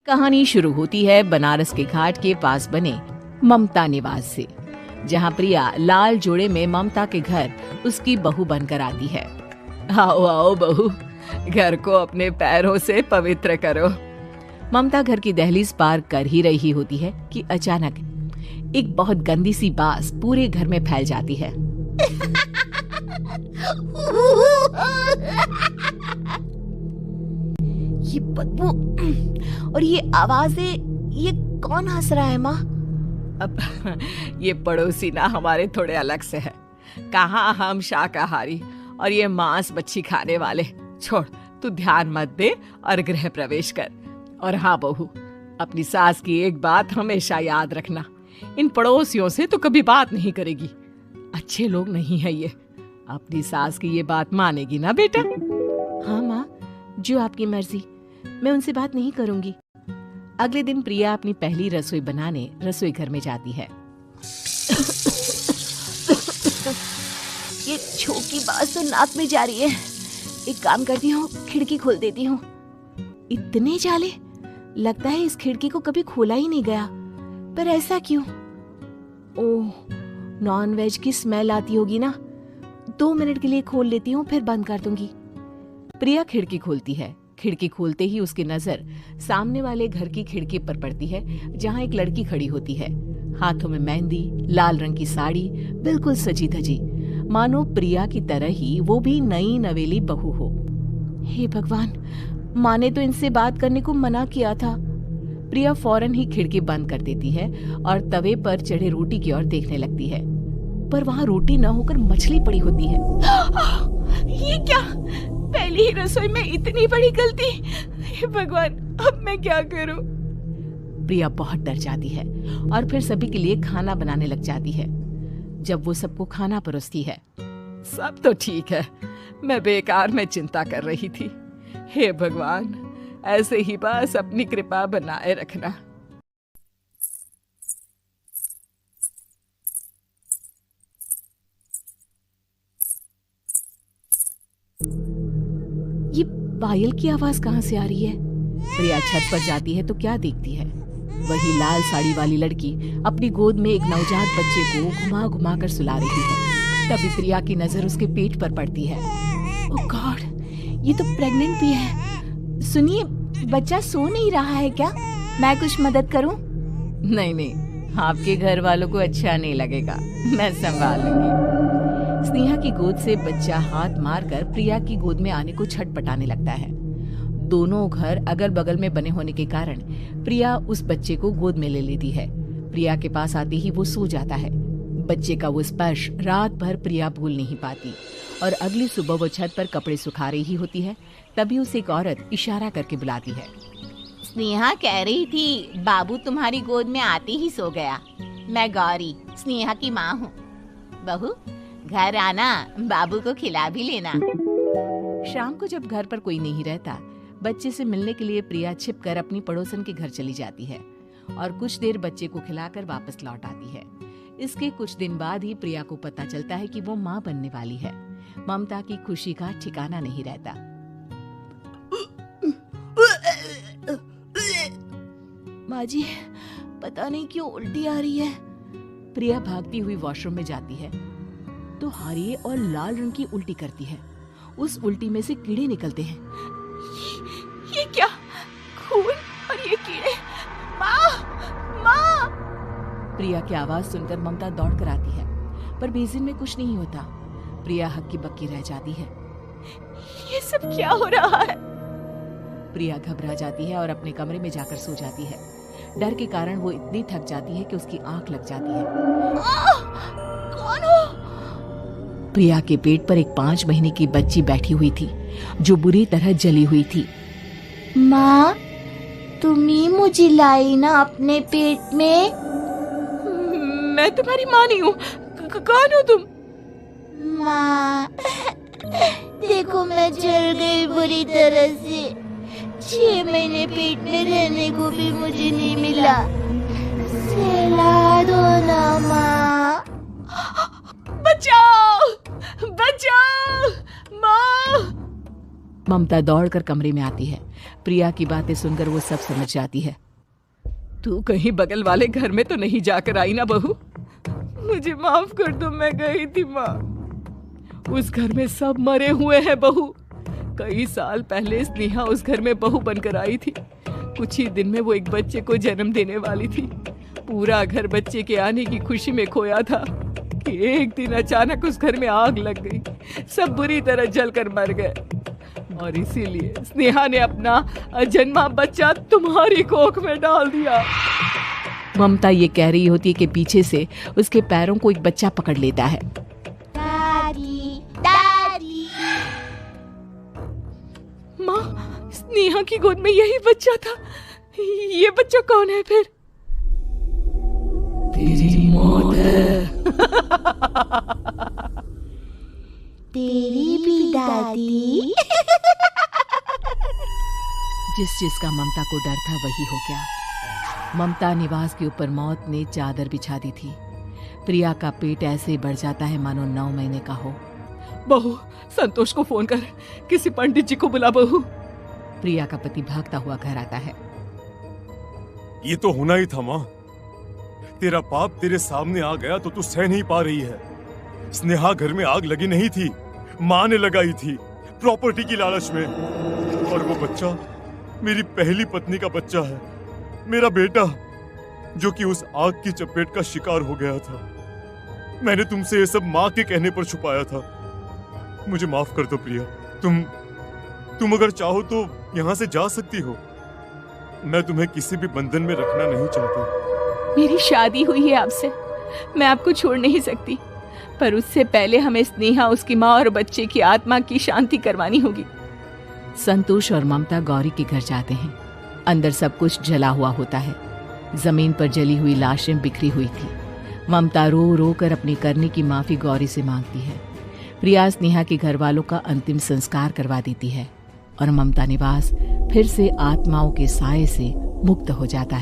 कहानी शुरू होती है बनारस के घाट के पास बने ममता निवास से, जहां प्रिया लाल जोड़े में ममता के घर उसकी बहू बनकर आती है। आओ आओ बहू, घर को अपने पैरों से पवित्र करो। ममता घर की दहलीज पार कर ही रही होती है कि अचानक एक बहुत गंदी सी बास पूरे घर में फैल जाती है। ये बदबू और ये आवाजें, ये कौन हंस रहा है माँ? अब ये पड़ोसी ना हमारे थोड़े अलग से है। कहाँ हम शाकाहारी और ये मांस मच्छी खाने वाले। छोड़, तू ध्यान मत दे और गृह प्रवेश कर। और हाँ बहू, अपनी सास की एक बात हमेशा याद रखना, इन पड़ोसियों से तो कभी बात नहीं करेगी। अच्छे लोग नहीं है ये। अपनी सास की ये बात मानेगी ना बेटा? हाँ माँ, जो आपकी मर्जी, मैं उनसे बात नहीं करूंगी। अगले दिन प्रिया अपनी पहली रसोई बनाने रसोई घर में जाती है। ये छोटी बात तो नाक में जा रही है। एक काम करती हूँ, खिड़की खोल देती हूँ। इतने जाले, लगता है इस खिड़की को कभी खोला ही नहीं गया। पर ऐसा क्यों? ओह, नॉन वेज की स्मेल आती होगी ना। 2 मिनट के लिए खोल लेती हूँ, फिर बंद कर दूंगी। प्रिया खिड़की खोलती है। खिड़की खोलते ही उसकी नजर सामने वाले घर की खिड़की पर पड़ती है, जहाँ एक लड़की खड़ी होती है, हाथों में मेहंदी, लाल रंग की साड़ी, बिल्कुल सजी धजी, मानो प्रिया की तरह ही वो भी नई नवेली बहू हो। हे भगवान, माँ ने तो इनसे बात करने को मना किया था। प्रिया फौरन ही खिड़की बंद कर देती है और तवे पर चढ़े रोटी की ओर देखने लगती है, पर वहाँ रोटी न होकर मछली पड़ी होती है। ये क्या? पहली ही रसोई में इतनी बड़ी गलती! हे भगवान, अब मैं क्या करूं? प्रिया बहुत डर जाती है और फिर सभी के लिए खाना बनाने लग जाती है। जब वो सबको खाना परोसती है, सब तो ठीक है, मैं बेकार में चिंता कर रही थी। हे भगवान, ऐसे ही बस अपनी कृपा बनाए रखना। ये पायल की आवाज कहाँ से आ रही है? प्रिया छत पर जाती है तो क्या देखती है? वही लाल साड़ी वाली लड़की अपनी गोद में एक नवजात बच्चे को घुमा घुमा कर सुला रही है। तभी प्रिया की नजर उसके पेट पर पड़ती है। ओह गॉड, ये तो प्रेग्नेंट भी है। सुनिए, बच्चा सो नहीं रहा है क्या? मैं कुछ मदद करूं? नहीं नहीं, आपके घर वालों को अच्छा नहीं लगेगा, मैं संभाल लूंगी। स्नेहा की गोद से बच्चा हाथ मारकर प्रिया की गोद में आने को छटपटाने लगता है। दोनों घर अगल बगल में बने होने के कारण प्रिया उस बच्चे को गोद में ले लेती है। प्रिया के पास आते ही वो सो जाता है। बच्चे का वो स्पर्श रात भर प्रिया भूल नहीं पाती और अगली सुबह वो छत पर कपड़े सुखा रही होती है, तभी उसे एक औरत इशारा करके बुलाती है। स्नेहा कह रही थी बाबू तुम्हारी गोद में आते ही सो गया। मैं गौरी, स्नेहा की माँ हूँ। बहू, घर आना, बाबू को खिला भी लेना। शाम को जब घर पर कोई नहीं रहता, बच्चे से मिलने के लिए प्रिया छिपकर अपनी पड़ोसन के घर चली जाती है और कुछ देर बच्चे को खिलाकर वापस लौट आती है। इसके कुछ दिन बाद ही प्रिया को पता चलता है कि वो माँ बनने वाली है। ममता की खुशी का ठिकाना नहीं रहता। माँ जी, पता नहीं क्यों उल्टी आ रही है। प्रिया भागती हुई वॉशरूम में जाती है तो हरे और लाल रंग की उल्टी करती है। उस उल्टी में से कीड़े निकलते हैं। ये क्या? खून और ये कीड़े! माँ! माँ! प्रिया की आवाज सुनकर ममता दौड़ कर आती है, पर बेसिन में कुछ नहीं होता। प्रिया हक्की बक्की रह जाती है। ये सब क्या हो रहा है? प्रिया घबरा जाती है और अपने कमरे में जाकर सो जाती है। डर के कारण वो इतनी थक जाती है कि उसकी आंख लग जाती है। कौन हो? प्रिया के पेट पर एक 5 महीने की बच्ची बैठी हुई थी, जो बुरी तरह जली हुई थी। माँ, तुम ही मुझे लाई ना अपने पेट में? मैं तुम्हारी माँ नहीं हूँ। कौन हो तुम? माँ, देखो मैं जल गई बुरी तरह से। 6 महीने पेट में रहने को भी मुझे नहीं मिला। सहला दो ना माँ। बचाओ! बचाओ! माँ! ममता दौड़कर कमरे में आती है। प्रिया की बातें सुनकर वो सब समझ जाती है। तू कहीं बगल वाले घर में तो नहीं जाकर आई ना बहू? मुझे माफ कर दो, मैं गई थी माँ। उस घर में सब मरे हुए हैं बहू। कई साल पहले स्नेहा उस घर में बहू बनकर आई थी। कुछ ही दिन में वो एक बच्चे को जन्म देने वाली थी। पूरा घर बच्चे के आने की खुशी में खोया था कि एक दिन अचानक उस घर में आग लग गई। सब बुरी तरह जलकर मर गए और इसीलिए स्नेहा ने अपना अजन्मा बच्चा तुम्हारी कोख में डाल दिया। ममता ये कह रही होती है कि पीछे से उसके पैरों को एक बच्चा पकड़ लेता है। दादी, दादी। माँ, स्नेहा की गोद में यही बच्चा था। ये बच्चा कौन है फिर? तेरी मौत है। तेरी भी दादी। जिस चीज का ममता को डर था वही हो गया। ममता निवास के ऊपर मौत ने चादर बिछा दी थी। प्रिया का पेट ऐसे बढ़ जाता है मानो 9 महीने का हो। बहू, संतोष को फोन कर, किसी पंडित जी को बुला बहू। प्रिया का पति भागता हुआ घर आता है। ये तो होना ही था माँ। तेरा पाप तेरे सामने आ गया तो तू सह नहीं पा रही है। स्नेहा घर में आग लगी नहीं थी, माँ ने लगाई थी प्रॉपर्टी की लालच में। और वो बच्चा मेरी पहली पत्नी का बच्चा है, मेरा बेटा, जो कि उस आग की चपेट का शिकार हो गया था। मैंने तुमसे ये सब माँ के कहने पर छुपाया था। मुझे माफ कर दो प्रिया। तुम अगर चाहो तो यहाँ से जा सकती हो। मैं तुम्हें किसी भी बंधन में रखना नहीं चाहता। मेरी शादी हुई है आपसे, मैं आपको छोड़ नहीं सकती, पर उससे पहले हमें स्नेहा, उसकी माँ और बच्चे की आत्मा की शांति करवानी होगी। संतोष और ममता गौरी के घर जाते हैं। अंदर सब कुछ जला हुआ होता है। जमीन पर जली हुई लाशें बिखरी हुई थी। ममता रो रो कर अपनी करने की माफी गौरी से मांगती है। प्रिया स्नेहा के घर वालों का अंतिम संस्कार करवा देती है और ममता निवास फिर से आत्माओं के साए से मुक्त हो जाता है।